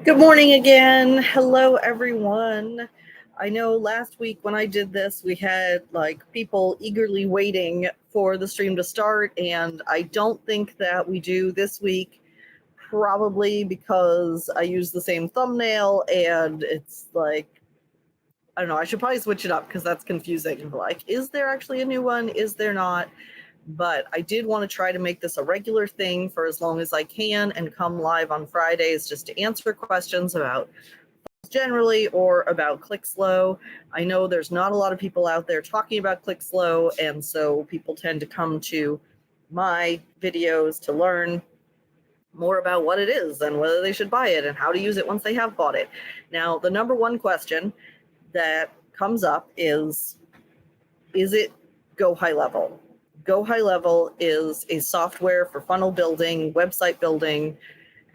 Good morning again. Hello, everyone. I know last week when I did this, we had people eagerly waiting for the stream to start, and I don't think that we do this week, probably because I use the same thumbnail and it's I don't know, I should probably switch it up because that's confusing. Is there actually a new one? Is there not? But I did want to try to make this a regular thing for as long as I can and come live on Fridays just to answer questions about generally or about Clixlo. I know there's not a lot of people out there talking about Clixlo, and so people tend to come to my videos to learn more about what it is and whether they should buy it and how to use it once they have bought it. Now, the number one question that comes up is it Go High Level? Go High Level is a software for funnel building, website building,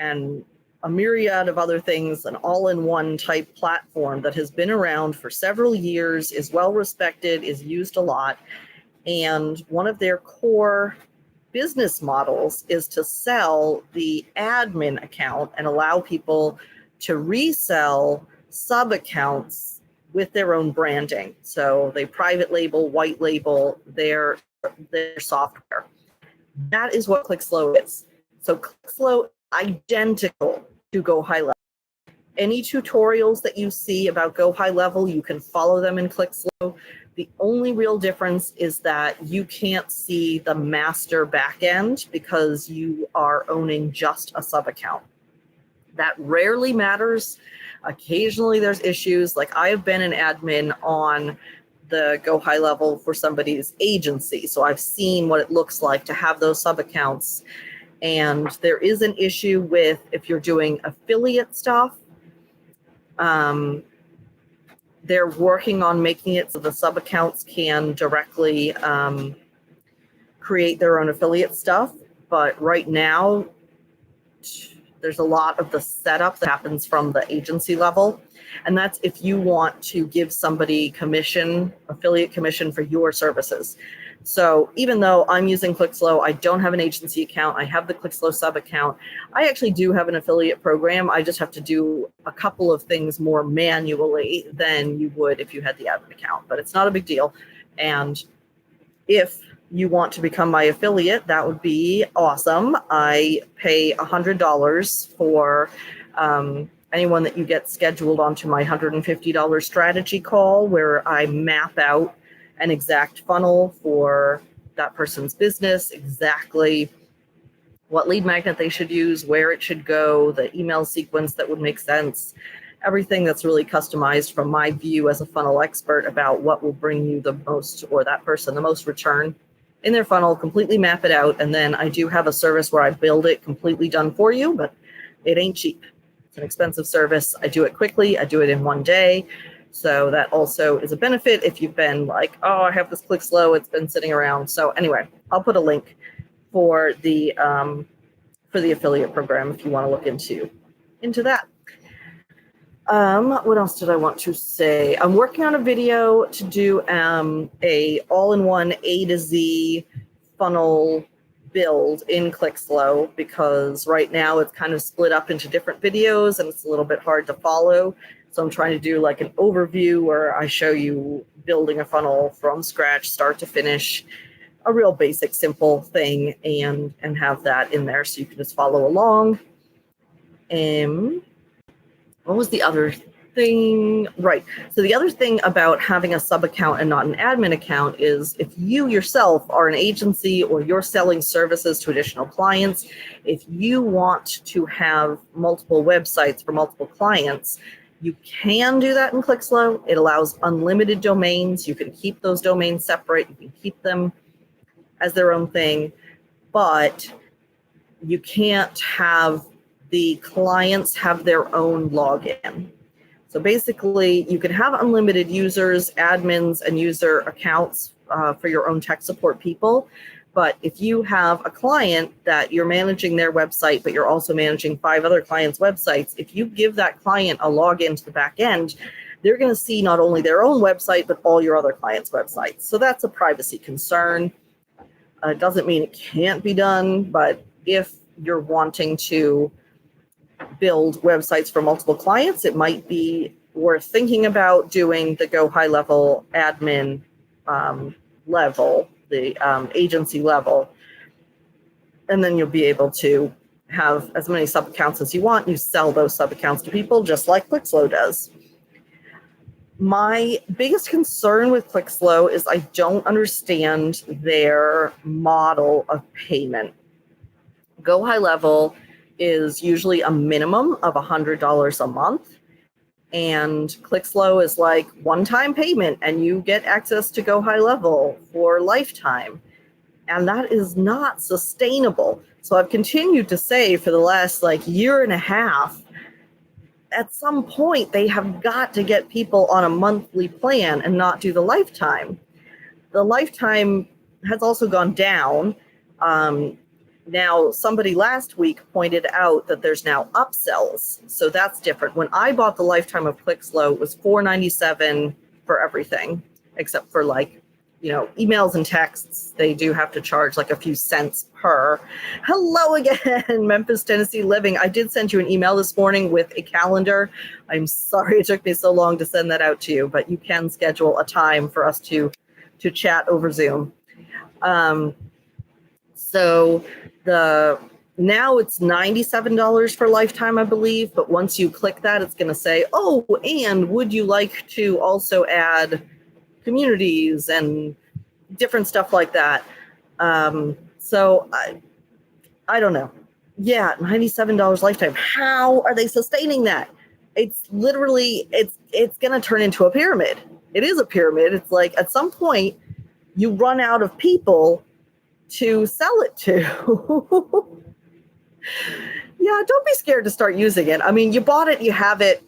and a myriad of other things, an all-in-one type platform that has been around for several years, is well respected, is used a lot. And one of their core business models is to sell the admin account and allow people to resell sub-accounts with their own branding. So they private label, white label their software. That is what Clixlo is. So Clixlo, identical to Go High Level. Any tutorials that you see about Go High Level, you can follow them in Clixlo. The only real difference is that you can't see the master backend because you are owning just a sub account. That rarely matters. Occasionally there's issues. I have been an admin on the Go High Level for somebody's agency, so I've seen what it looks like to have those sub accounts. And there is an issue with if you're doing affiliate stuff. They're working on making it so the sub accounts can directly create their own affiliate stuff. But right now, there's a lot of the setup that happens from the agency level. And that's if you want to give somebody affiliate commission for your services. So even though I'm using Clixlo, I don't have an agency account. I have the Clixlo sub account. I actually do have an affiliate program. I just have to do a couple of things more manually than you would if you had the admin account, but it's not a big deal. And if you want to become my affiliate, that would be awesome. I pay $100 for anyone that you get scheduled onto my $150 strategy call, where I map out an exact funnel for that person's business, exactly what lead magnet they should use, where it should go, the email sequence that would make sense, everything that's really customized from my view as a funnel expert about what will bring you the most, or that person the most return in their funnel, completely map it out. And then I do have a service where I build it completely done for you, but it ain't cheap. It's an expensive service. I do it quickly. I do it in one day. So that also is a benefit if you've been oh, I have this Clixlo, it's been sitting around. So anyway, I'll put a link for the affiliate program if you want to look into that. What else did I want to say? I'm working on a video to do a all-in-one A to Z funnel build in Clixlo, because right now it's kind of split up into different videos and it's a little bit hard to follow. So I'm trying to do an overview where I show you building a funnel from scratch, start to finish, a real basic, simple thing, and have that in there so you can just follow along. What was the other thing? Right. So the other thing about having a sub account and not an admin account is if you yourself are an agency or you're selling services to additional clients, if you want to have multiple websites for multiple clients, you can do that in Clixlo. It allows unlimited domains. You can keep those domains separate. You can keep them as their own thing, but you can't have the clients have their own login. So basically, you can have unlimited users, admins, and user accounts for your own tech support people. But if you have a client that you're managing their website, but you're also managing 5 other clients' websites, if you give that client a login to the back end, they're going to see not only their own website, but all your other clients' websites. So that's a privacy concern. It doesn't mean it can't be done, but if you're wanting to build websites for multiple clients, it might be worth thinking about doing the Go High Level admin level, the agency level. And then you'll be able to have as many sub accounts as you want. You sell those sub accounts to people just like Clixlo does. My biggest concern with Clixlo is I don't understand their model of payment. Go High Level is usually a minimum of $100 a month. And Clixlo is like one-time payment and you get access to Go High Level for lifetime. And that is not sustainable. So I've continued to say for the last year and a half, at some point they have got to get people on a monthly plan and not do the lifetime. The lifetime has also gone down. Now, somebody last week pointed out that there's now upsells. So that's different. When I bought the lifetime of Clixlo, it was $4.97 for everything, except for emails and texts. They do have to charge a few cents per. Hello again, Memphis, Tennessee Living. I did send you an email this morning with a calendar. I'm sorry it took me so long to send that out to you, but you can schedule a time for us to chat over Zoom. So now it's $97 for lifetime, I believe. But once you click that, it's going to say, oh, and would you like to also add communities and different stuff like that? So I don't know. Yeah, $97 lifetime. How are they sustaining that? It's literally, it's going to turn into a pyramid. It is a pyramid. It's like at some point you run out of people to sell it to. Yeah, don't be scared to start using it. I mean, you bought it, you have it.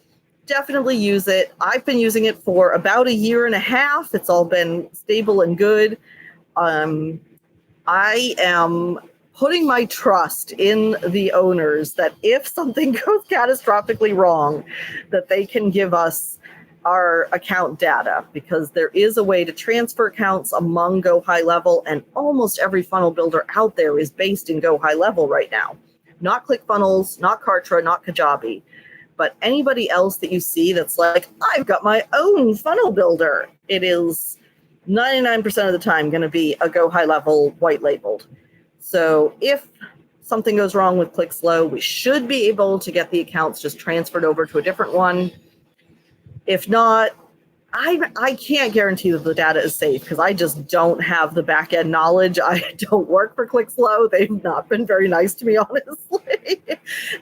Definitely use it. I've been using it for about a year and a half. It's all been stable and good. I am putting my trust in the owners that if something goes catastrophically wrong, that they can give us our account data, because there is a way to transfer accounts among Go High Level, and almost every funnel builder out there is based in Go High Level right now. Not ClickFunnels, not Kartra, not Kajabi, but anybody else that you see that's like, I've got my own funnel builder, it is 99% of the time going to be a Go High Level white labeled. So if something goes wrong with Clixlo, we should be able to get the accounts just transferred over to a different one. If not, I can't guarantee that the data is safe because I just don't have the back end knowledge. I don't work for Clixlo. They've not been very nice to me, honestly.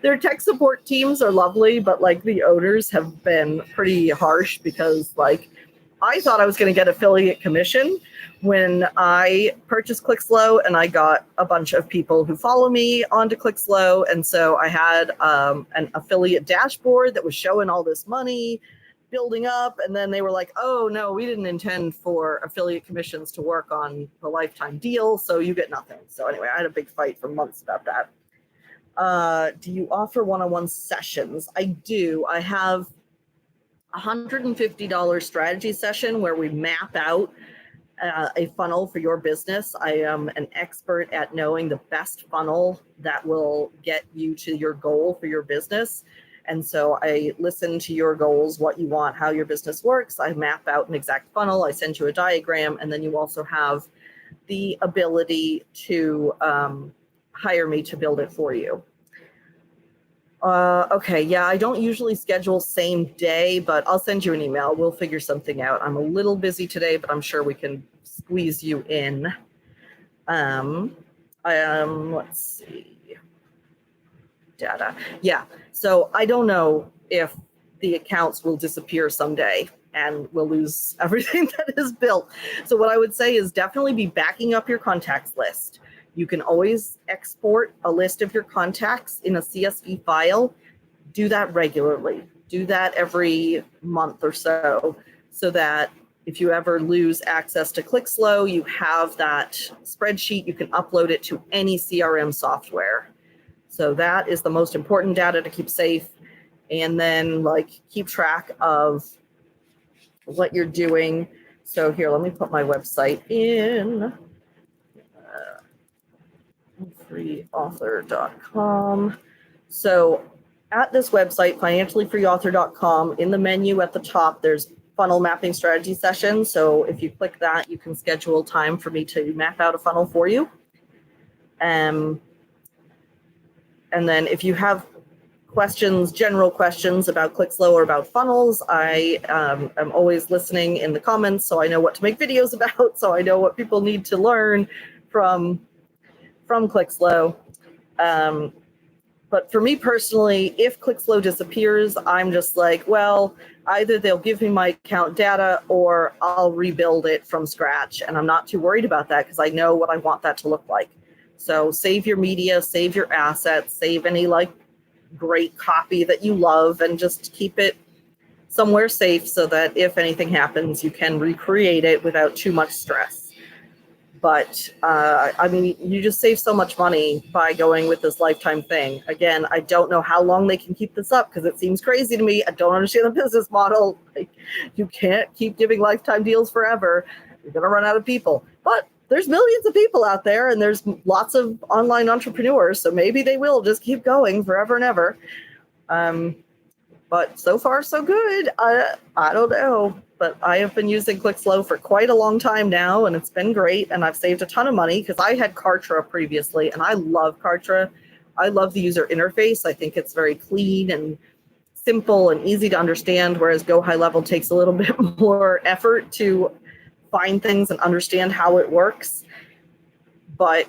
Their tech support teams are lovely, but the owners have been pretty harsh because I thought I was going to get affiliate commission when I purchased Clixlo, and I got a bunch of people who follow me onto Clixlo. And so I had an affiliate dashboard that was showing all this money building up, and then they were like, oh no, we didn't intend for affiliate commissions to work on the lifetime deal, so you get nothing. So anyway, I had a big fight for months about that. Do you offer one-on-one sessions? I do. I have a $150 strategy session where we map out a funnel for your business. I am an expert at knowing the best funnel that will get you to your goal for your business. And so I listen to your goals, what you want, how your business works. I map out an exact funnel. I send you a diagram, and then you also have the ability to hire me to build it for you. Okay, yeah, I don't usually schedule same day, but I'll send you an email. We'll figure something out. I'm a little busy today, but I'm sure we can squeeze you in. Let's see. Data. Yeah. So I don't know if the accounts will disappear someday and we'll lose everything that is built. So what I would say is definitely be backing up your contacts list. You can always export a list of your contacts in a CSV file. Do that regularly. Do that every month or so that if you ever lose access to Clixlo, you have that spreadsheet. You can upload it to any CRM software. So that is the most important data to keep safe. And then keep track of what you're doing. So here, let me put my website in. freeauthor.com. So at this website, financiallyfreeauthor.com, in the menu at the top, there's funnel mapping strategy session. So if you click that, you can schedule time for me to map out a funnel for you. And then if you have questions, general questions about Clixlo or about funnels, I am always listening in the comments, so I know what to make videos about, so I know what people need to learn from Clixlo. But for me personally, if Clixlo disappears, I'm just like, well, either they'll give me my account data or I'll rebuild it from scratch. And I'm not too worried about that because I know what I want that to look like. So save your media, save your assets, save any like great copy that you love, and just keep it somewhere safe so that if anything happens, you can recreate it without too much stress. But I mean, you just save so much money by going with this lifetime thing. Again, I don't know how long they can keep this up because it seems crazy to me. I don't understand the business model. Like, you can't keep giving lifetime deals forever. You're going to run out of people. But there's millions of people out there, and there's lots of online entrepreneurs. So maybe they will just keep going forever and ever. But so far, so good. I don't know. But I have been using Clixlo for quite a long time now, and it's been great. And I've saved a ton of money because I had Kartra previously, and I love Kartra. I love the user interface. I think it's very clean and simple and easy to understand, whereas Go High Level takes a little bit more effort to find things and understand how it works. But,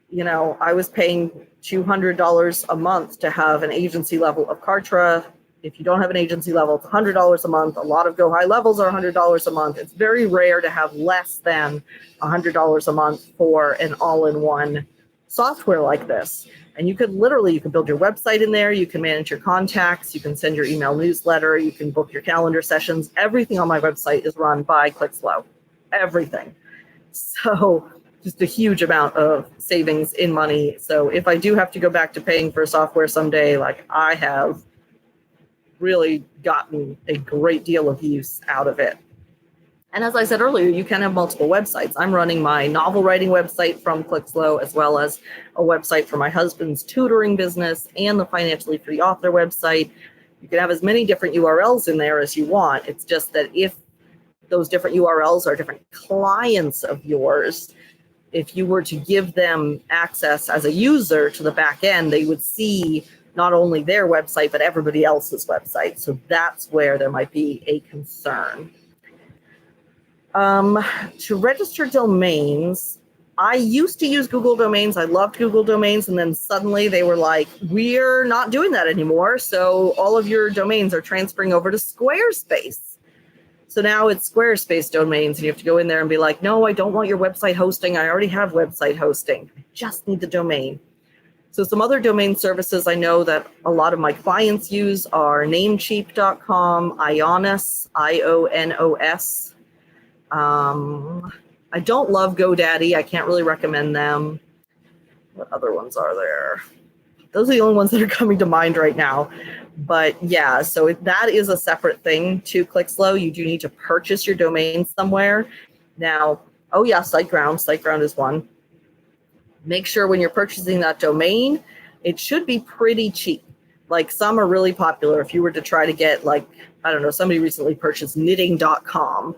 you know, I was paying $200 a month to have an agency level of Kartra. If you don't have an agency level, it's $100 a month. A lot of Go High levels are $100 a month. It's very rare to have less than $100 a month for an all-in-one software like this. And you could build your website in there. You can manage your contacts. You can send your email newsletter. You can book your calendar sessions. Everything on my website is run by Clixlo. Everything. So just a huge amount of savings in money. So if I do have to go back to paying for software someday, like I have really gotten a great deal of use out of it. And as I said earlier, you can have multiple websites. I'm running my novel writing website from Clixlo, as well as a website for my husband's tutoring business and the Financially Free Author website. You can have as many different URLs in there as you want. It's just that if those different URLs are different clients of yours, if you were to give them access as a user to the back end, they would see not only their website, but everybody else's website. So that's where there might be a concern. To register domains, I used to use Google Domains. I loved Google Domains. And then suddenly they were like, we're not doing that anymore. So all of your domains are transferring over to Squarespace. So now it's Squarespace domains. And you have to go in there and be like, no, I don't want your website hosting. I already have website hosting. I just need the domain. So some other domain services I know that a lot of my clients use are Namecheap.com, Ionos, IONOS. I don't love GoDaddy. I can't really recommend them. What other ones are there? Those are the only ones that are coming to mind right now. But yeah, so that is a separate thing to Clixlo. You do need to purchase your domain somewhere. Now, oh yeah, SiteGround. SiteGround is one. Make sure when you're purchasing that domain, it should be pretty cheap. Like some are really popular. If you were to try to get like, I don't know, somebody recently purchased knitting.com,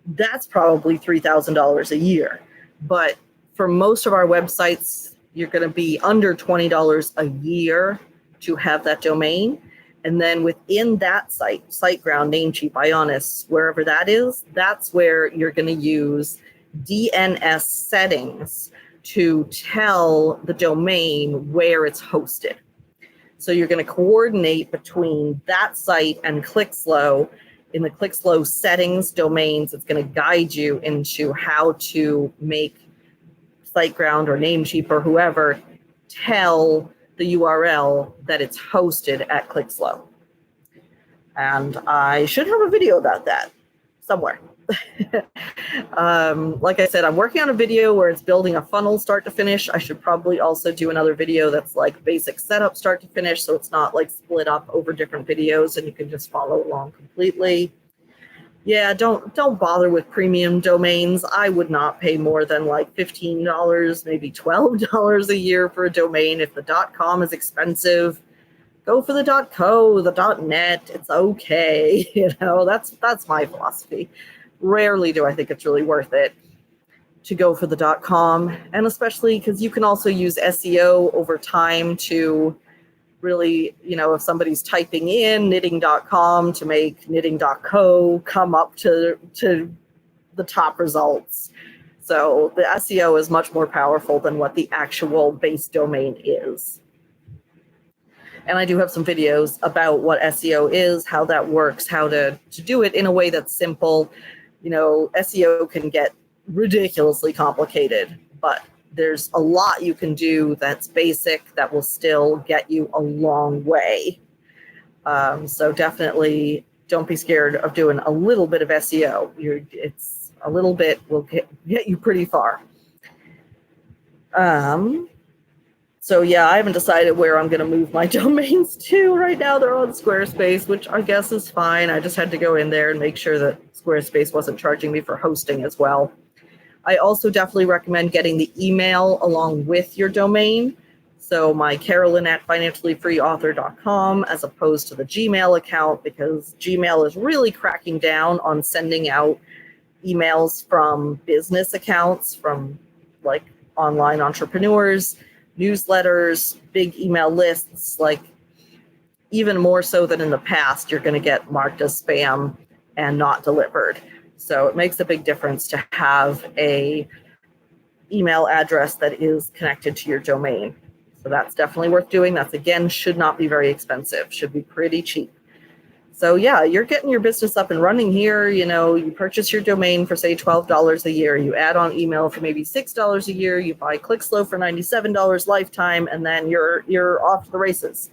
that's probably $3,000 a year. But for most of our websites, you're going to be under $20 a year to have that domain. And then within that site, SiteGround, Namecheap, Ionos, wherever that is, that's where you're going to use DNS settings to tell the domain where it's hosted. So you're going to coordinate between that site and Clixlo. In the Clixlo settings domains, it's going to guide you into how to make SiteGround or Namecheap or whoever tell the URL that it's hosted at Clixlo. And I should have a video about that somewhere. Like I said, I'm working on a video where it's building a funnel start to finish. I should probably also do another video that's like basic setup start to finish, so it's not like split up over different videos and you can just follow along completely. Yeah, don't bother with premium domains. I would not pay more than like $15, maybe $12 a year for a domain. If the .com is expensive, go for the .co, the .net. It's okay. That's my philosophy. Rarely do I think it's really worth it to go for the .com, and especially because you can also use SEO over time to really, if somebody's typing in knitting.com to make knitting.co come up to the top results. So the SEO is much more powerful than what the actual base domain is. And I do have some videos about what SEO is, how that works, how to do it in a way that's simple. SEO can get ridiculously complicated, but there's a lot you can do that's basic that will still get you a long way. So definitely don't be scared of doing a little bit of SEO. It's a little bit will get you pretty far. So yeah, I haven't decided where I'm going to move my domains to right now. They're on Squarespace, which I guess is fine. I just had to go in there and make sure that Squarespace wasn't charging me for hosting as well. I also definitely recommend getting the email along with your domain. So my Carolyn at financiallyfreeauthor.com as opposed to the Gmail account, because Gmail is really cracking down on sending out emails from business accounts, from like online entrepreneurs, newsletters, big email lists, like even more so than in the past, you're going to get marked as spam and not delivered. So it makes a big difference to have a email address that is connected to your domain. So that's definitely worth doing. That's, again, should not be very expensive, should be pretty cheap. So yeah, you're getting your business up and running here. You purchase your domain for say $12 a year. You add on email for maybe $6 a year. You buy Clixlo for $97 lifetime, and then you're off to the races.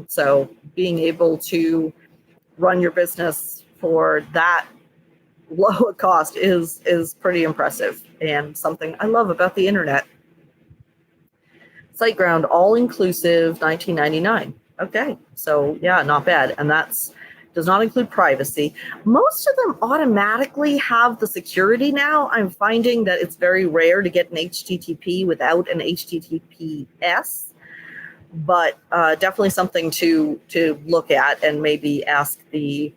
So being able to run your business for that low a cost is pretty impressive, and something I love about the internet. SiteGround, all inclusive, $19.99. Okay, so yeah, not bad. And that's does not include privacy. Most of them automatically have the security now. I'm finding that it's very rare to get an HTTP without an HTTPS, but definitely something to look at, and maybe ask the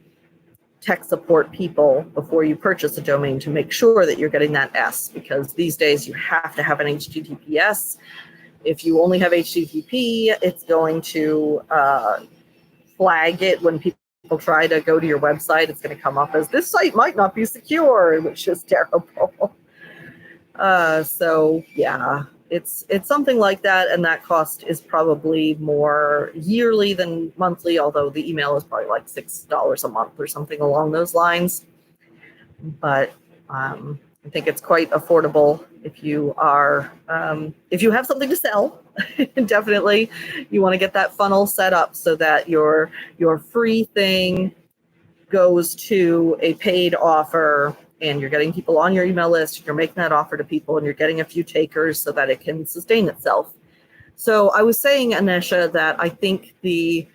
tech support people before you purchase a domain to make sure that you're getting that S, because these days you have to have an HTTPS. If you only have HTTP, it's going to flag it when people try to go to your website. It's going to come up as this site might not be secure, which is terrible. So yeah, it's something like that, and that cost is probably more yearly than monthly, although the email is probably like $6 a month or something along those lines. But I think it's quite affordable if you are if you have something to sell. Definitely, you want to get that funnel set up so that your free thing goes to a paid offer, and you're getting people on your email list. You're making that offer to people, and you're getting a few takers so that it can sustain itself. So I was saying, Anisha, that I think a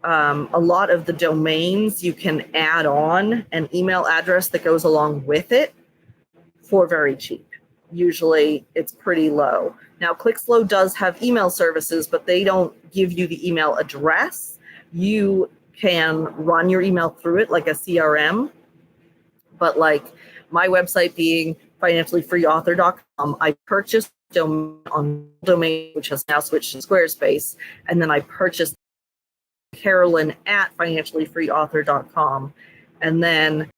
lot of the domains you can add on an email address that goes along with it for very cheap. Usually it's pretty low. Now, Clixlo does have email services, but they don't give you the email address. You can run your email through it like a CRM, but like my website being financiallyfreeauthor.com, I purchased domain, which has now switched to Squarespace, and then I purchased Carolyn at financiallyfreeauthor.com, and then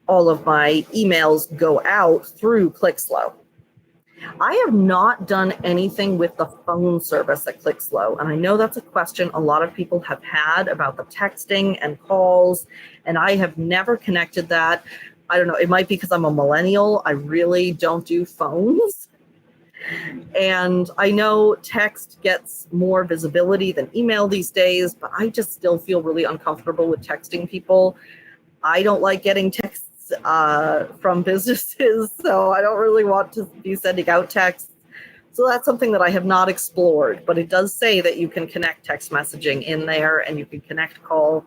all of my emails go out through Clixlo. I have not done anything with the phone service at Clixlo, and I know that's a question a lot of people have had about the texting and calls, and I have never connected that. I don't know, it might be because I'm a millennial. I really don't do phones. And I know text gets more visibility than email these days, but I just still feel really uncomfortable with texting people. I don't like getting texts from businesses, so I don't really want to be sending out texts. So that's something that I have not explored, but it does say that you can connect text messaging in there, and you can connect call.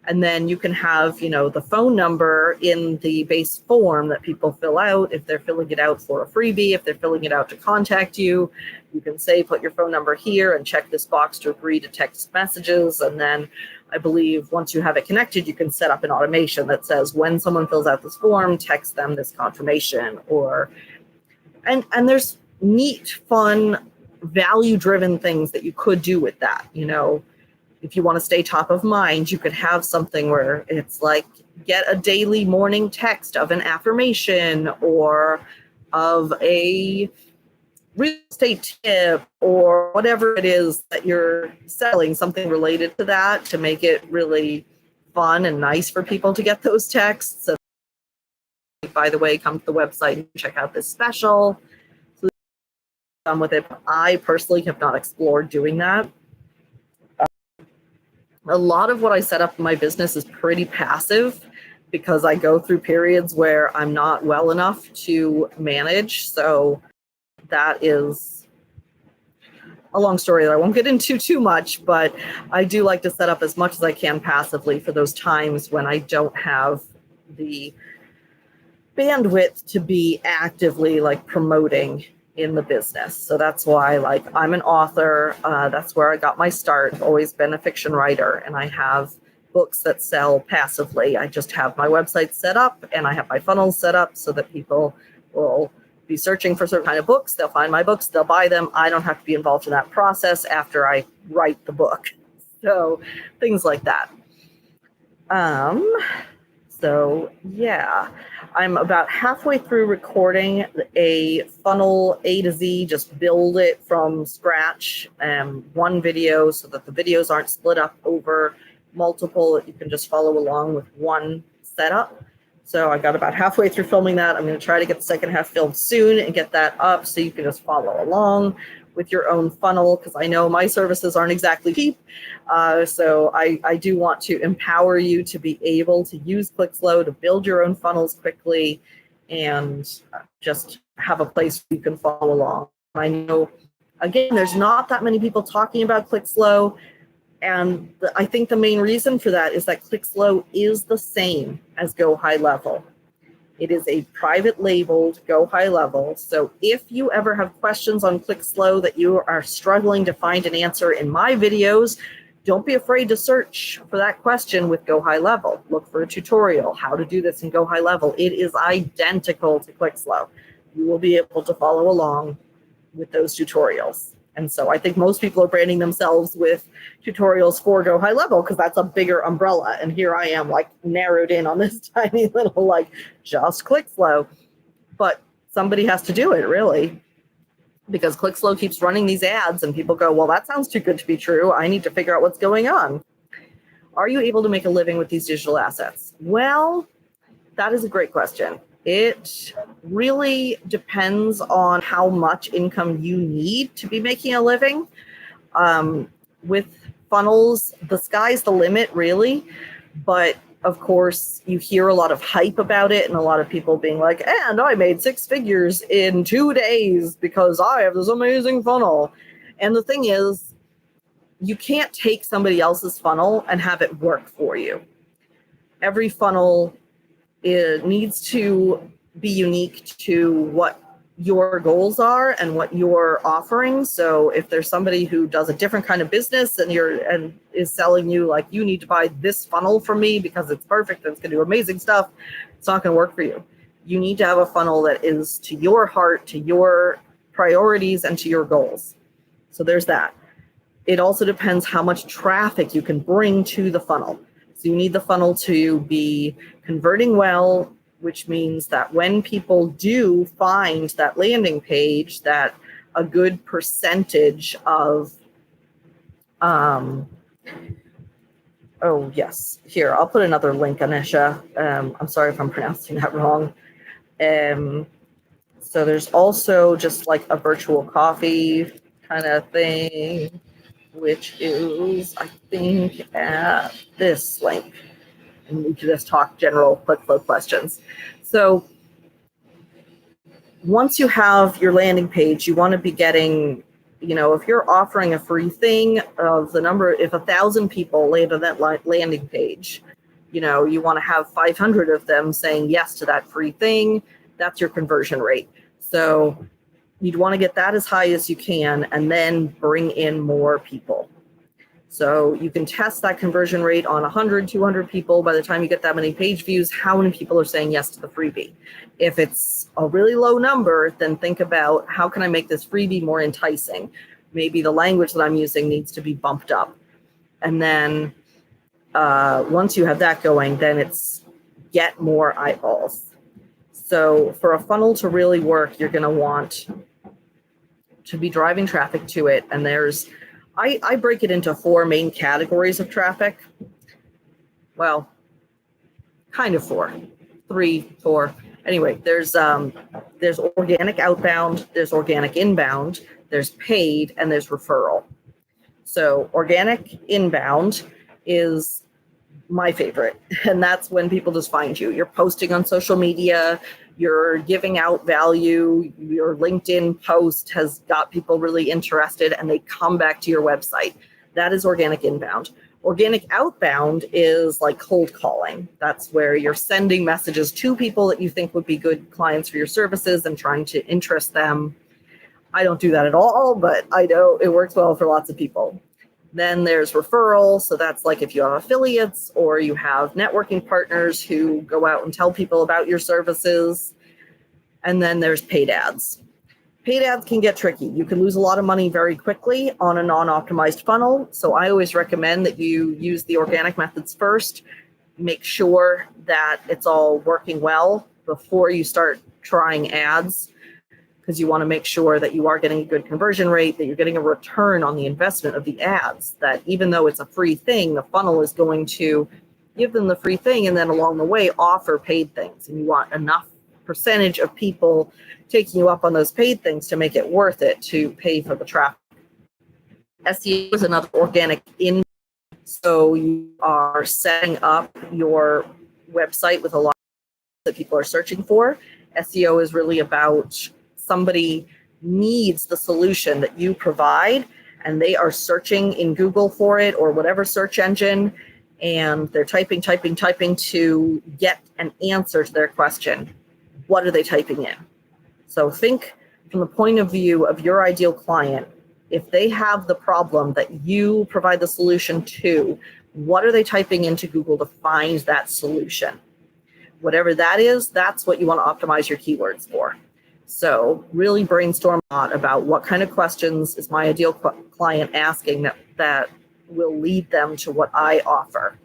And then you can have, the phone number in the base form that people fill out. If they're filling it out for a freebie, if they're filling it out to contact you, you can say, put your phone number here and check this box to agree to text messages. And then I believe once you have it connected, you can set up an automation that says when someone fills out this form, text them this confirmation. And there's neat, fun, value-driven things that you could do with that. If you want to stay top of mind, you could have something where it's like, get a daily morning text of an affirmation or of a real estate tip or whatever it is that you're selling, something related to that to make it really fun and nice for people to get those texts. So, by the way, come to the website and check out this special. So done with it. I personally have not explored doing that. A lot of what I set up in my business is pretty passive because I go through periods where I'm not well enough to manage. So that is a long story that I won't get into too much, but I do like to set up as much as I can passively for those times when I don't have the bandwidth to be actively promoting in the business. So that's why I'm an author. That's where I got my start. I've always been a fiction writer, and I have books that sell passively. I just have my website set up and I have my funnels set up so that people will be searching for certain kind of books. They'll find my books, they'll buy them. I don't have to be involved in that process after I write the book. So things like that. So yeah, I'm about halfway through recording a funnel A to Z, just build it from scratch, one video so that the videos aren't split up over multiple. You can just follow along with one setup. So I got about halfway through filming that. I'm going to try to get the second half filmed soon and get that up so you can just follow along with your own funnel, because I know my services aren't exactly cheap. So I do want to empower you to be able to use Clixlo to build your own funnels quickly and just have a place where you can follow along. I know, again, there's not that many people talking about Clixlo. And I think the main reason for that is that Clixlo is the same as Go High Level. It is a private labeled Go High Level. So if you ever have questions on Clixlo that you are struggling to find an answer in my videos, don't be afraid to search for that question with Go High Level. Look for a tutorial, how to do this in Go High Level. It is identical to Clixlo. You will be able to follow along with those tutorials. And so I think most people are branding themselves with tutorials for Go High Level because that's a bigger umbrella. And here I am narrowed in on this tiny little just Clixlo. But somebody has to do it, really, because Clixlo keeps running these ads and people go, well, that sounds too good to be true. I need to figure out what's going on. Are you able to make a living with these digital assets? Well, that is a great question. It really depends on how much income you need to be making a living. With funnels, the sky's the limit, really. But of course, you hear a lot of hype about it and a lot of people being like, and I made 6 figures in 2 days because I have this amazing funnel. And the thing is, you can't take somebody else's funnel and have it work for you. Every funnel needs to be unique to what your goals are and what you're offering. So if there's somebody who does a different kind of business and is selling you you need to buy this funnel from me because it's perfect and it's going to do amazing stuff, it's not going to work for you. You need to have a funnel that is to your heart, to your priorities, and to your goals. So there's that. It also depends how much traffic you can bring to the funnel. So you need the funnel to be converting well, which means that when people do find that landing page, that a good percentage of, oh yes, here, I'll put another link, Anisha. I'm sorry if I'm pronouncing that wrong. So there's also just a virtual coffee kind of thing, which is, I think, at this link. And we can just talk general Clixlo questions. So once you have your landing page, you want to be getting, if you're offering a free thing of the number, if 1,000 people land on that landing page, you want to have 500 of them saying yes to that free thing. That's your conversion rate. So you'd want to get that as high as you can and then bring in more people. So you can test that conversion rate on 100, 200 people. By the time you get that many page views, how many people are saying yes to the freebie? If it's a really low number, then think about how can I make this freebie more enticing? Maybe the language that I'm using needs to be bumped up. And then once you have that going, then it's get more eyeballs. So for a funnel to really work, you're going to want to be driving traffic to it. And I break it into 4 main categories of traffic. Well, kind of 4, 3, 4. Anyway, there's organic outbound, there's organic inbound, there's paid, and there's referral. So organic inbound is my favorite. And that's when people just find you. You're posting on social media, you're giving out value, your LinkedIn post has got people really interested and they come back to your website. That is organic inbound. Organic outbound is like cold calling. That's where you're sending messages to people that you think would be good clients for your services and trying to interest them. I don't do that at all, but I know it works well for lots of people. Then there's referral. So that's like if you have affiliates or you have networking partners who go out and tell people about your services. And then there's paid ads. Paid ads can get tricky. You can lose a lot of money very quickly on a non-optimized funnel. So I always recommend that you use the organic methods first. Make sure that it's all working well before you start trying ads, because you want to make sure that you are getting a good conversion rate, that you're getting a return on the investment of the ads, that even though it's a free thing, the funnel is going to give them the free thing and then along the way offer paid things. And you want enough percentage of people taking you up on those paid things to make it worth it to pay for the traffic. SEO is another organic in. So you are setting up your website with a lot that people are searching for. SEO is really about somebody needs the solution that you provide and they are searching in Google for it or whatever search engine, and they're typing to get an answer to their question. What are they typing in? So think from the point of view of your ideal client. If they have the problem that you provide the solution to, what are they typing into Google to find that solution? Whatever that is, that's what you want to optimize your keywords for. So really brainstorm a lot about what kind of questions is my ideal client asking that will lead them to what I offer.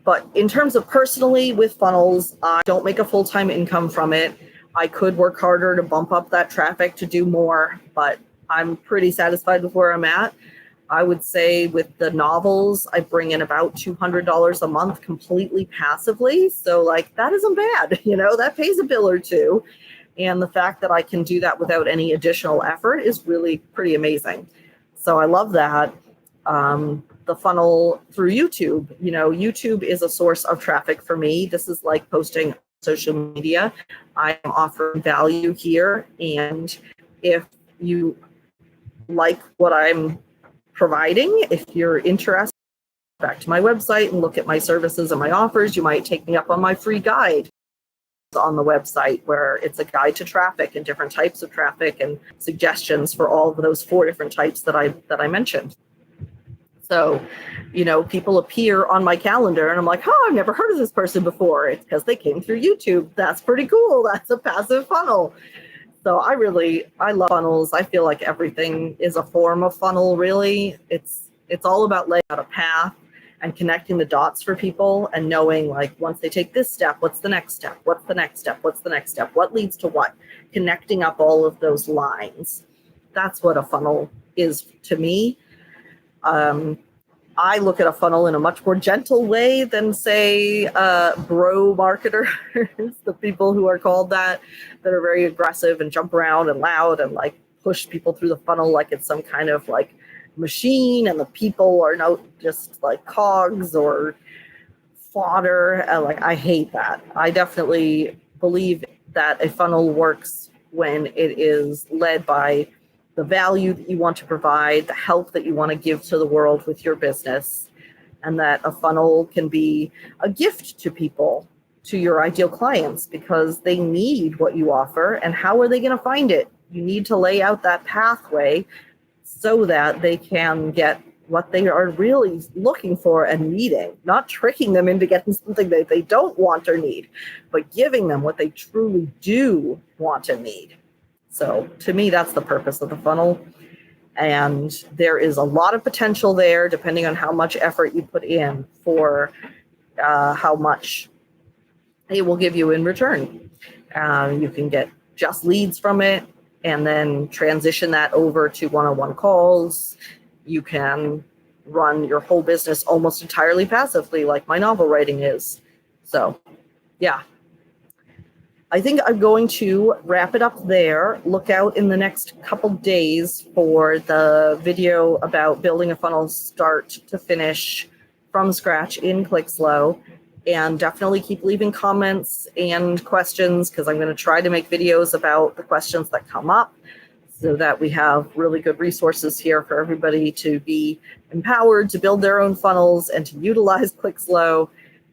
But in terms of personally with funnels, I don't make a full-time income from it. I could work harder to bump up that traffic to do more, but I'm pretty satisfied with where I'm at. I would say with the novels, I bring in about $200 a month completely passively. So like that isn't bad, that pays a bill or two. And the fact that I can do that without any additional effort is really pretty amazing. So I love that. The funnel through YouTube, YouTube is a source of traffic for me. This is like posting on social media. I am offering value here. And if you like what I'm providing, if you're interested, back to my website and look at my services and my offers, you might take me up on my free guide on the website, where it's a guide to traffic and different types of traffic and suggestions for all of those 4 different types that I mentioned. So, people appear on my calendar and I'm like, oh, I've never heard of this person before. It's because they came through YouTube. That's pretty cool. That's a passive funnel. So I love funnels. I feel like everything is a form of funnel, really. It's all about laying out a path and connecting the dots for people and knowing, like, once they take this step, what's the next step? What's the next step? What's the next step? What leads to what? Connecting up all of those lines. That's what a funnel is to me. I look at a funnel in a much more gentle way than, say, bro marketers, the people who are called that are very aggressive and jump around and loud and like push people through the funnel like it's some kind of like machine and the people are not just like cogs or fodder. I hate that. I definitely believe that a funnel works when it is led by the value that you want to provide, the help that you want to give to the world with your business, and that a funnel can be a gift to people, to your ideal clients, because they need what you offer. And how are they going to find it? You need to lay out that pathway so that they can get what they are really looking for and needing, not tricking them into getting something that they don't want or need, but giving them what they truly do want and need. So to me, that's the purpose of the funnel. And there is a lot of potential there, depending on how much effort you put in, for how much it will give you in return. You can get just leads from it and then transition that over to one-on-one calls. You can run your whole business almost entirely passively, like my novel writing is. So, yeah. I think I'm going to wrap it up there. Look out in the next couple days for the video about building a funnel start to finish from scratch in Clixlo. And definitely keep leaving comments and questions, because I'm going to try to make videos about the questions that come up, so that we have really good resources here for everybody to be empowered to build their own funnels and to utilize Clixlo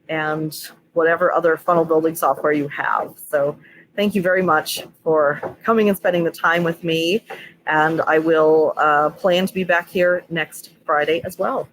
and whatever other funnel building software you have. So thank you very much for coming and spending the time with me. And I will plan to be back here next Friday as well.